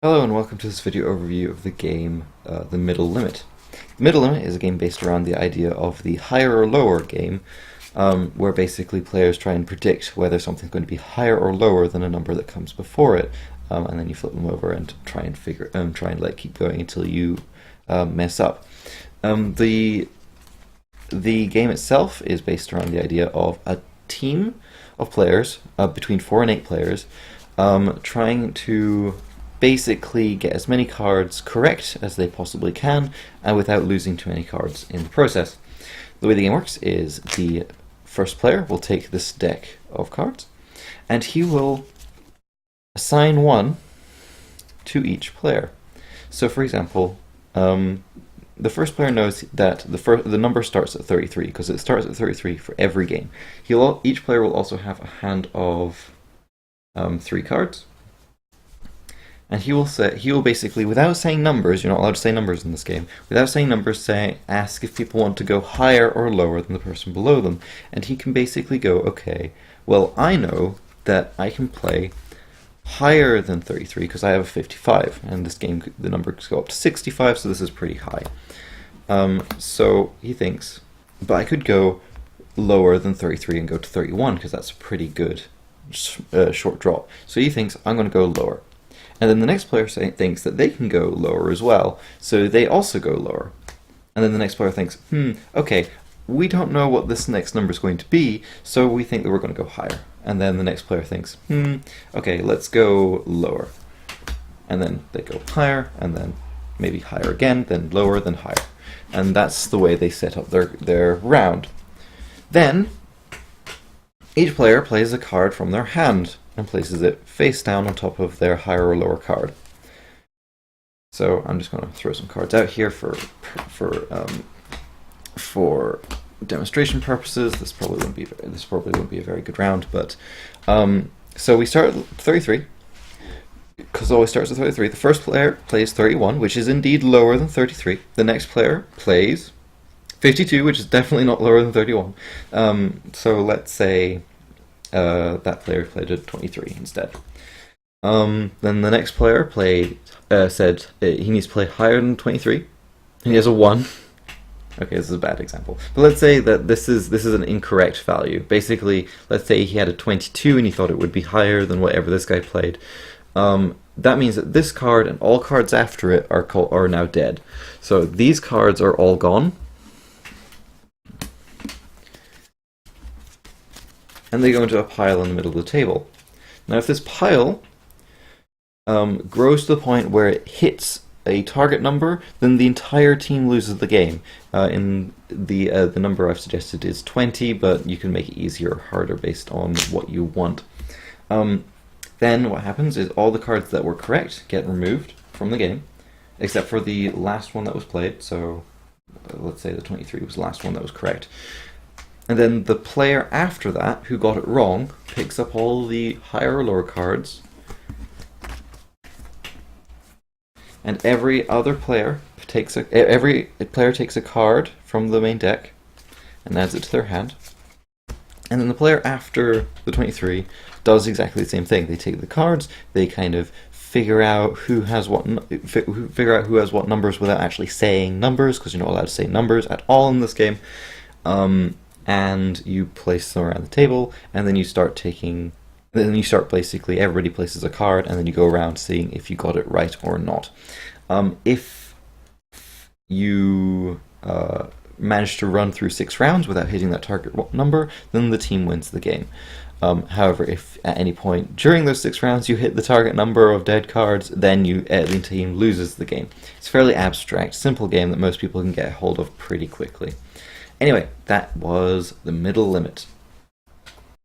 Hello and welcome to this video overview of the game, The Middle Limit. The Middle Limit is a game based around the idea of the higher or lower game, where basically players try and predict whether something's going to be higher or lower than a number that comes before it, and then you flip them over and try and like keep going until you mess up. The game itself is based around the idea of a team of players, between 4 and 8 players, trying to basically get as many cards correct as they possibly can, and without losing too many cards in the process. The way the game works is the first player will take this deck of cards, and he will assign one to each player. So, for example, the first player knows that the number starts at 33 because it starts at 33 for every game. Each player will also have a hand of 3 cards. And he will basically, without saying numbers, you're not allowed to say numbers in this game, without saying numbers, ask if people want to go higher or lower than the person below them. And he can basically go, okay, well, I know that I can play higher than 33 because I have a 55, and this game, the numbers go up to 65, so this is pretty high. So he thinks, but I could go lower than 33 and go to 31 because that's a pretty good short drop. So he thinks, I'm going to go lower. And then the next player thinks that they can go lower as well, so they also go lower. And then the next player thinks, okay, we don't know what this next number is going to be, so we think that we're going to go higher. And then the next player thinks, okay, let's go lower. And then they go higher, and then maybe higher again, then lower, then higher. And that's the way they set up their round. Then, each player plays a card from their hand and places it face down on top of their higher or lower card. So I'm just going to throw some cards out here for demonstration purposes. This probably wouldn't be a very good round, but so we start at 33 because it always starts at 33. The first player plays 31, which is indeed lower than 33. The next player plays 52, which is definitely not lower than 31. So let's say that player played a 23 instead. Then the next player said he needs to play higher than 23, and he has a 1. Okay, this is a bad example. But let's say that this is an incorrect value. Basically, let's say he had a 22 and he thought it would be higher than whatever this guy played. That means that this card and all cards after it are now dead. So these cards are all gone. And they go into a pile in the middle of the table. Now, if this pile grows to the point where it hits a target number, then the entire team loses the game. In the number I've suggested is 20, but you can make it easier or harder based on what you want. Then what happens is all the cards that were correct get removed from the game, except for the last one that was played. So let's say the 23 was the last one that was correct. And then the player after that, who got it wrong, picks up all the higher or lower cards. And every player takes a card from the main deck and adds it to their hand. And then the player after the 23 does exactly the same thing. They take the cards, they kind of figure out who has what numbers without actually saying numbers, because you're not allowed to say numbers at all in this game. And you place them around the table, and then you start basically, everybody places a card, and then you go around seeing if you got it right or not. If you manage to run through 6 rounds without hitting that target number, then the team wins the game. However, if at any point during those 6 rounds you hit the target number of dead cards, then the team loses the game. It's a fairly abstract, simple game that most people can get a hold of pretty quickly. Anyway, that was The Middle Limit.